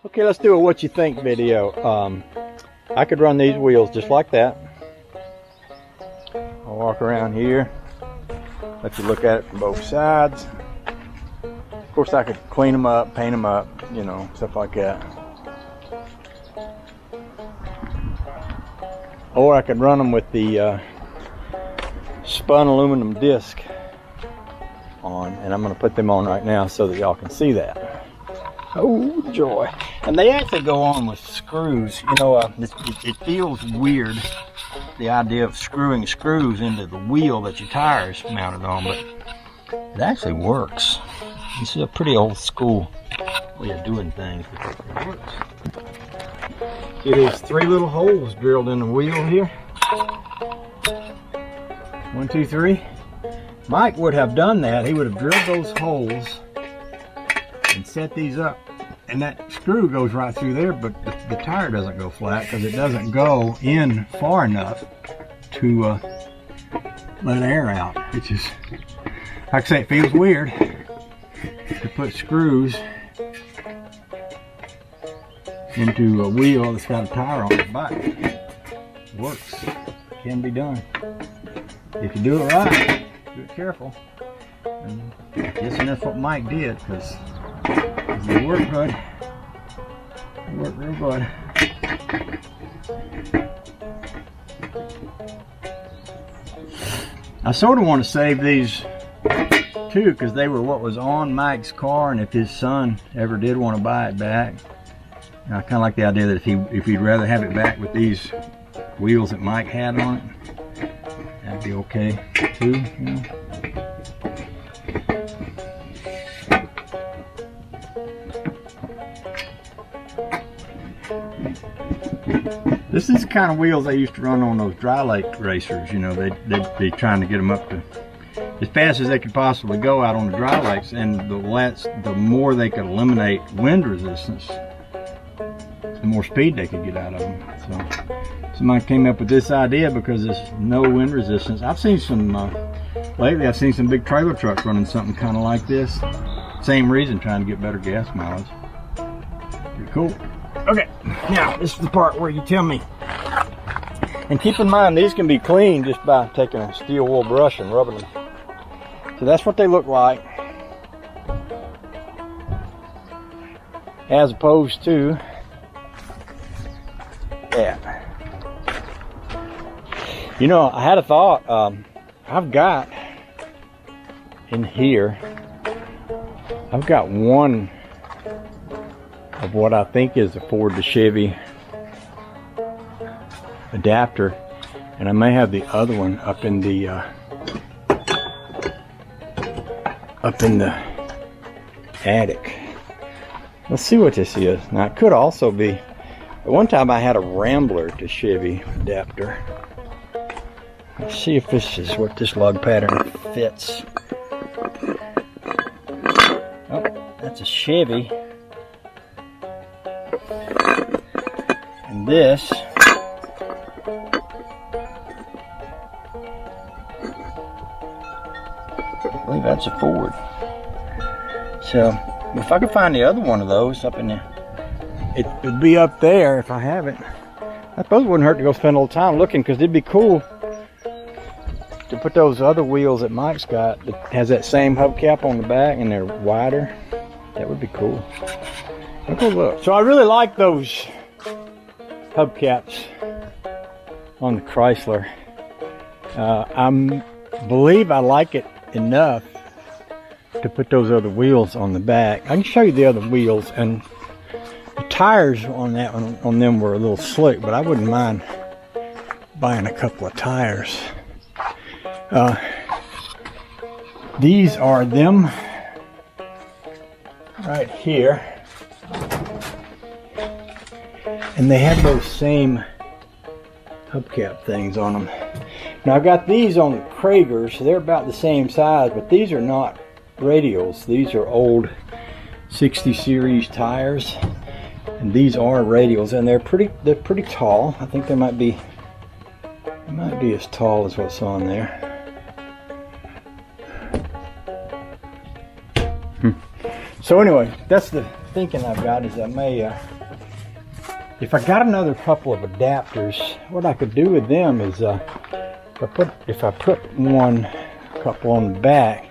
Okay, let's do a what you think video. I could run these wheels just like that. I'll walk around here, let you look at it from both sides. Of course, I could clean them up, paint them up, you know, stuff like that. Or I could run them with the spun aluminum disc on, and I'm going to put them on right now so that y'all can see that. Oh joy. And they actually go on with screws. You know, it feels weird, the idea of screwing screws into the wheel that your tire is mounted on, but it actually works. This is a pretty old school way of doing things, but it works. It is 3 little holes drilled in the wheel here. 1, 2, 3. Mike would have done that. He would have drilled those holes and set these up, and that screw goes right through there, but the tire doesn't go flat because it doesn't go in far enough to let air out. It's just, like I say, it feels weird to put screws into a wheel that's got a tire on the back. It works. It can be done if you do it right. Do it careful. And I'm guessing that's what Mike did, because it worked good. It worked real good. I sort of want to save these too, because they were what was on Mike's car, and if his son ever did want to buy it back, I kind of like the idea that if he'd rather have it back with these wheels that Mike had on it, that'd be okay too, you know. This is the kind of wheels they used to run on those dry lake racers. You know, they'd be trying to get them up to as fast as they could possibly go out on the dry lakes, and the more they could eliminate wind resistance, the more speed they could get out of them. So somebody came up with this idea because there's no wind resistance. I've seen some lately. I've seen some big trailer trucks running something kind of like this. Same reason, trying to get better gas mileage. Pretty cool. Okay, now this is the part where you tell me. And keep in mind, these can be cleaned just by taking a steel wool brush and rubbing them. So that's what they look like, as opposed to that. You know, I had a thought. I've got in here, I've got one of what I think is a Ford to Chevy adapter, and I may have the other one up in the attic. Let's see what this is. Now, it could also be, at one time I had a Rambler to Chevy adapter. Let's see if this is what this lug pattern fits. Oh, that's a Chevy. And this I believe that's a Ford. So if I could find the other one of those up in there, it would be up there if I have it. I suppose it wouldn't hurt to go spend a little time looking, because it'd be cool to put those other wheels that Mike's got that has that same hubcap on the back and they're wider. That would be cool. I'll go look. So I really like those hubcaps on the Chrysler. I believe I like it enough to put those other wheels on the back. I can show you the other wheels, and the tires on that one, on them, were a little slick, but I wouldn't mind buying a couple of tires. These are them right here, and they have those same hubcap things on them. Now I've got these on the Kragers, so they're about the same size, but these are not radials. These are old 60 series tires, and these are radials, and they're pretty tall. I think they might be as tall as what's on there. So anyway, that's the thinking I've got is I may, if I got another couple of adapters, what I could do with them is if I put one couple on the back,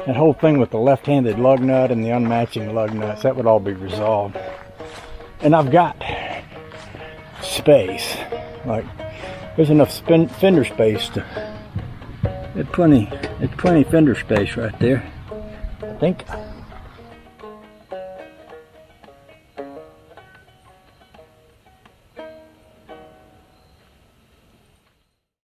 that whole thing with the left-handed lug nut and the unmatching lug nuts, that would all be resolved. And I've got space, like there's enough fender space to, it's plenty fender space right there, I think.